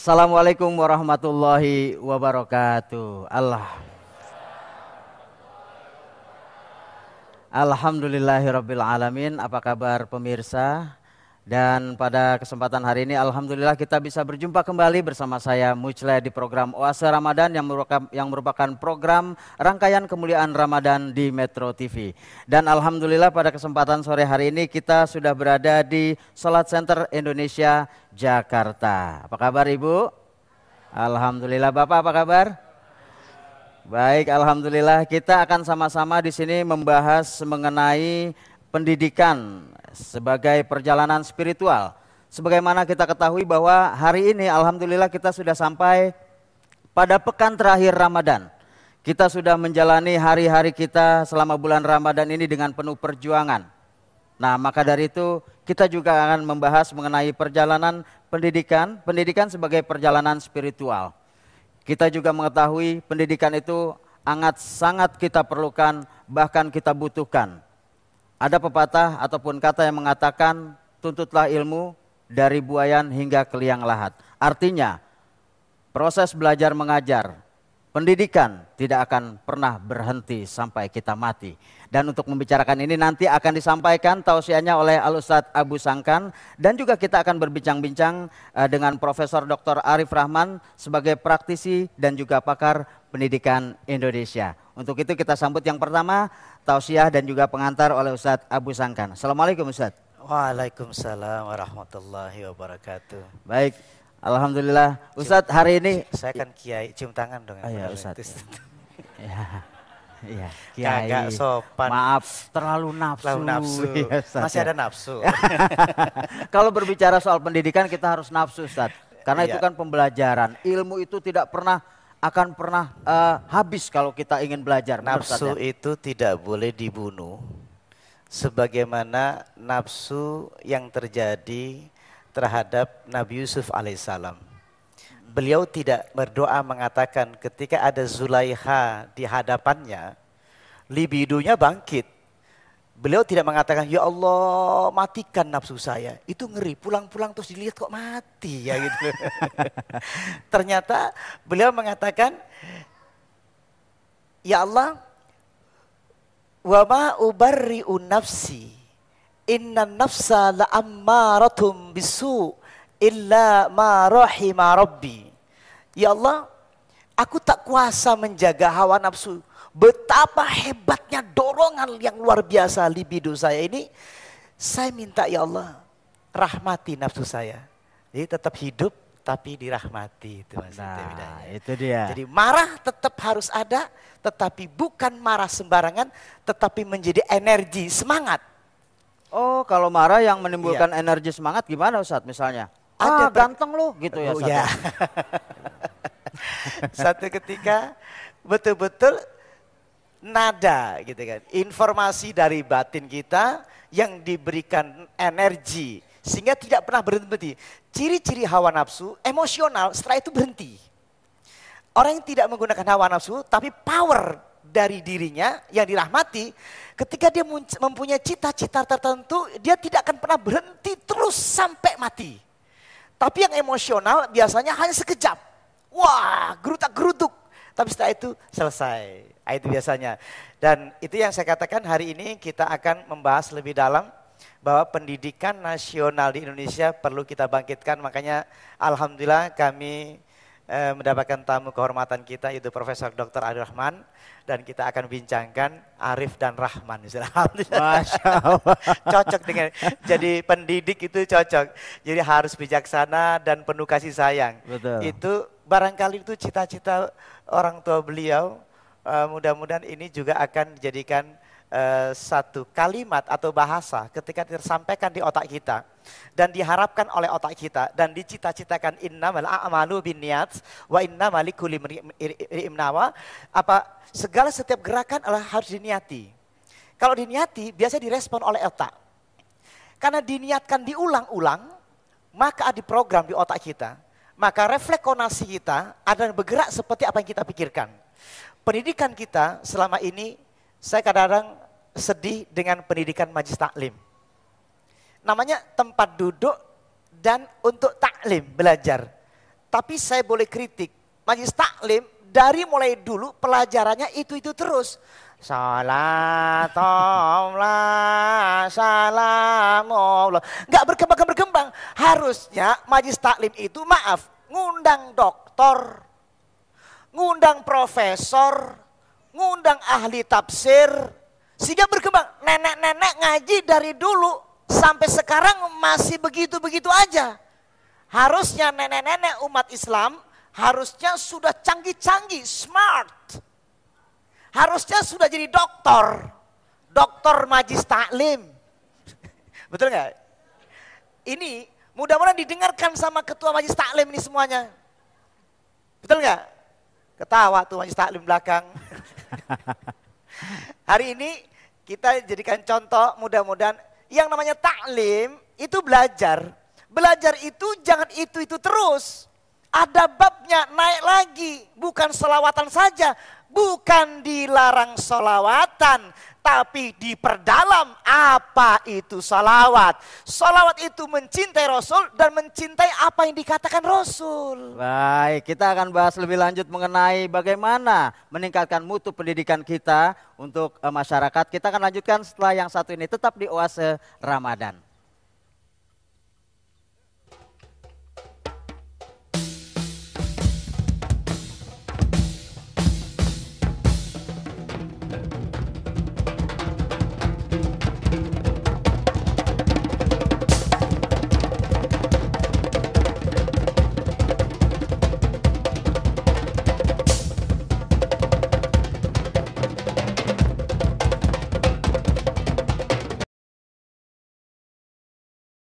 Assalamualaikum warahmatullahi wabarakatuh. Alhamdulillahirabbil alamin. Apa kabar pemirsa? Dan pada kesempatan hari ini alhamdulillah kita bisa berjumpa kembali bersama saya Mujle di program Oase Ramadan yang merupakan program rangkaian kemuliaan Ramadan di Metro TV. Dan alhamdulillah pada kesempatan sore hari ini kita sudah berada di Salat Center Indonesia Jakarta. Apa kabar Ibu? Alhamdulillah. Bapak apa kabar? Baik, alhamdulillah. Kita akan sama-sama di sini membahas mengenai pendidikan sebagai perjalanan spiritual. Sebagaimana kita ketahui bahwa hari ini alhamdulillah kita sudah sampai pada pekan terakhir Ramadan. Kita sudah menjalani hari-hari kita selama bulan Ramadan ini dengan penuh perjuangan. Nah, maka dari itu kita juga akan membahas mengenai perjalanan pendidikan sebagai perjalanan spiritual. Kita juga mengetahui pendidikan itu sangat kita perlukan, bahkan kita butuhkan. Ada pepatah ataupun kata yang mengatakan tuntutlah ilmu dari buayan hingga ke liang lahat. Artinya proses belajar mengajar, pendidikan tidak akan pernah berhenti sampai kita mati. Dan untuk membicarakan ini nanti akan disampaikan tausiahnya oleh Al-Ustadz Abu Sangkan. Dan juga kita akan berbincang-bincang dengan Profesor Dr. Arif Rahman sebagai praktisi dan juga pakar pendidikan Indonesia. Untuk itu kita sambut yang pertama tausiah dan juga pengantar oleh Ustadz Abu Sangkan. Assalamualaikum Ustadz. Waalaikumsalam warahmatullahi wabarakatuh. Baik, alhamdulillah. Ustadz hari ini saya kan kiai, cium tangan dong. Ya Ustadz. Iya, kiai. Kagak sopan. Maaf, terlalu nafsu. Ya, masih ada nafsu. Kalau berbicara soal pendidikan kita harus nafsu Ustadz. Karena itu kan pembelajaran. Ilmu itu tidak akan pernah habis kalau kita ingin belajar. Nafsu itu tidak boleh dibunuh. Sebagaimana nafsu yang terjadi terhadap Nabi Yusuf alaihissalam. Beliau tidak berdoa mengatakan ketika ada Zulaiha di hadapannya, libidonya bangkit. Beliau tidak mengatakan, ya Allah matikan nafsu saya. Itu ngeri, pulang-pulang terus dilihat kok mati ya gitu. Ternyata beliau mengatakan, ya Allah, wa ma ubarri'u nafsi, inna nafsa la'ammaratum bisu' illa ma rahima rabbi. Ya Allah, aku tak kuasa menjaga hawa nafsu. Betapa hebatnya dorongan yang luar biasa libido saya ini. Saya minta ya Allah, rahmati nafsu saya. Jadi tetap hidup tapi dirahmati. Itu itu dia. Jadi marah tetap harus ada, tetapi bukan marah sembarangan, tetapi menjadi energi, semangat. Oh, kalau marah yang menimbulkan energi semangat gimana Ustadz misalnya? Ada ganteng lu gitu ya. Oh ya. Satu ketika betul-betul nada gitu kan. Informasi dari batin kita yang diberikan energi sehingga tidak pernah berhenti. Ciri-ciri hawa nafsu emosional setelah itu berhenti. Orang yang tidak menggunakan hawa nafsu tapi power dari dirinya yang dirahmati, ketika dia mempunyai cita-cita tertentu, dia tidak akan pernah berhenti terus sampai mati. Tapi yang emosional biasanya hanya sekejap. Wah, gerutak-gerutuk. Tapi setelah itu selesai. Itu biasanya. Dan itu yang saya katakan hari ini kita akan membahas lebih dalam bahwa pendidikan nasional di Indonesia perlu kita bangkitkan. Makanya alhamdulillah kami mendapatkan tamu kehormatan kita yaitu Profesor Dr. Arif Rahman. Dan kita akan bincangkan Arif dan Rahman. Masya Allah. Cocok dengan, jadi pendidik itu cocok. Jadi harus bijaksana dan penuh kasih sayang. Betul. Itu barangkali itu cita-cita orang tua beliau. Mudah-mudahan ini juga akan dijadikan satu kalimat atau bahasa ketika tersampaikan di otak kita dan diharapkan oleh otak kita dan dicita-citakan innamal a'malu binniyat wa innamal likulli imri'in nawa. Segala setiap gerakan harus diniati. Kalau diniati biasa direspon oleh otak. Karena diniatkan diulang-ulang, maka diprogram di otak kita. Maka refleks konasi kita ada bergerak seperti apa yang kita pikirkan. Pendidikan kita selama ini, saya kadang-kadang sedih dengan pendidikan majelis taklim. Namanya tempat duduk dan untuk taklim, belajar. Tapi saya boleh kritik. Majelis taklim dari mulai dulu pelajarannya itu terus. Salatullah, salamullah. Nggak berkembang. Harusnya majelis taklim itu maaf, ngundang doktor, ngundang profesor, ngundang ahli tafsir. Sehingga berkembang. Nenek-nenek ngaji dari dulu sampai sekarang masih begitu-begitu aja. Harusnya nenek-nenek umat Islam harusnya sudah canggih-canggih, smart. Harusnya sudah jadi doktor majelis taklim. Betul nggak? Ini mudah-mudahan didengarkan sama ketua majelis taklim ini semuanya. Betul nggak? Ketawa tuh majelis taklim belakang. Hari ini kita jadikan contoh, mudah-mudahan yang namanya taklim itu belajar. Belajar itu jangan itu terus. Ada babnya, naik lagi. Bukan selawatan saja. Bukan dilarang selawatan, tapi diperdalam apa itu salawat. Salawat itu mencintai Rasul dan mencintai apa yang dikatakan Rasul. Baik, kita akan bahas lebih lanjut mengenai bagaimana meningkatkan mutu pendidikan kita untuk masyarakat. Kita akan lanjutkan setelah yang satu ini, tetap di Oase Ramadan.